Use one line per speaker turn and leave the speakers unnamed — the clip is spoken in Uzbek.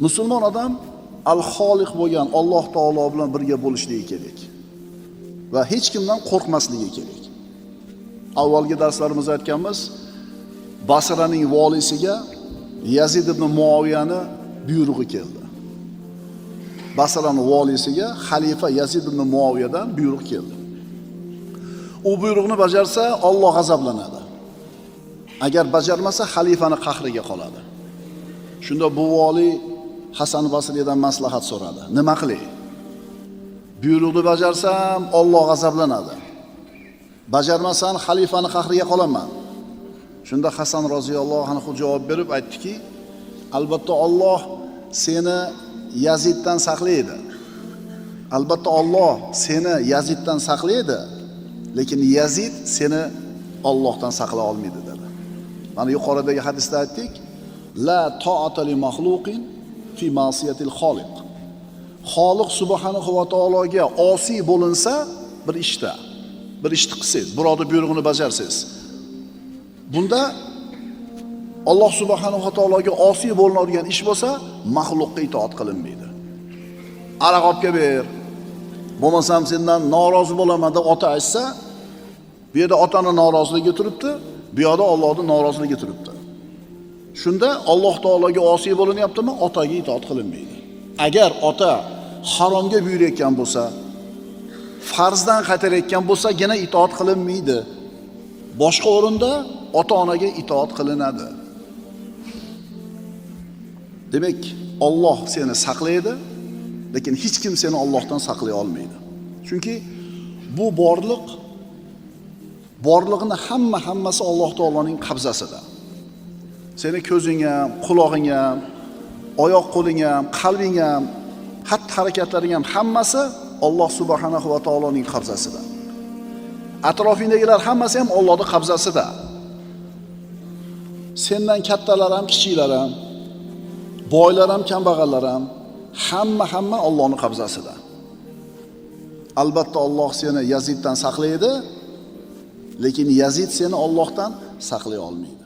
Musulmon odam al-Xoliq bo'lgan Alloh taolo bilan birga bo'lishligi kerak va hech kimdan qo'rqmasligi kerak. Avvalgi darslarimizda aytganmiz, Basraning volisiga Yazid ibn Muoviyani buyrug'i keldi. Basraning volisiga xalifa Yazid ibn Muoviyadan buyruq keldi. U buyruqni bajarsa Alloh g'azablanadi. Agar bajarmasa xalifani qahriga qoladi. Shunda bu vali Hasan Basridan maslahat so'radi. Nima qilay? Buyruqni bajarsam Alloh g'azablanadi. Bajarmasam xalifani qahriga qolaman. Shunda Hasan roziyallohu anhu javob berib aytdiki, albatta Alloh seni Yaziddan saqlaydi. Albatta Alloh seni Yaziddan saqlaydi, lekin Yazid seni Allohdan saqlay olmaydi dedi. Mana yuqoridagi hadisda aytdik, la ta'ata li makhluqin fi ma'siyatil xoliq. Xoliq subhanahu va taologa osiy bo'linsa bir ishda, bir ishni qilsangiz, birovning buyrug'ini bajarsangiz, bunda Alloh subhanahu va taologa osiy bo'linadigan ish bo'lsa, maxluqqa itoat qilinmaydi. Aroq olib kelib ber, bo'lmasam sendan norozi bo'laman deb ota aytsa, bu yerda otaning noroziligi turibdi, bu yerda Allohning noroziligi turibdi. Shunda Alloh taologa osiy bo'linyaptimi, otaga itoat qilinmaydi. Agar ota haromga buyurayotgan bo'lsa, farzdan qaytarayotgan bo'lsa, yana itoat qilinmaydi. Boshqa o'rinda ota-onaga itoat qilinadi. Demak, Alloh seni saqlaydi, lekin hech kim seni Allohdan saqlay olmaydi. Chunki bu borliqni hammasi Alloh taoloning qabzasida. Seni ko'zing ham, quloqing ham, oyoq qo'ling ham, qalbing ham, xatti-harakatlaring ham hammasi Alloh subhanahu va taoloning qabzasida. Atrofingdagilar hammasi ham Allohning qabzasida. Sendan kattalar ham, kichiklar ham, boylar ham, kambag'allar ham, hamma Allohning qabzasida. Albatta Alloh seni Yaziddan saqlaydi, lekin Yazid seni Allohdan saqlay olmaydi.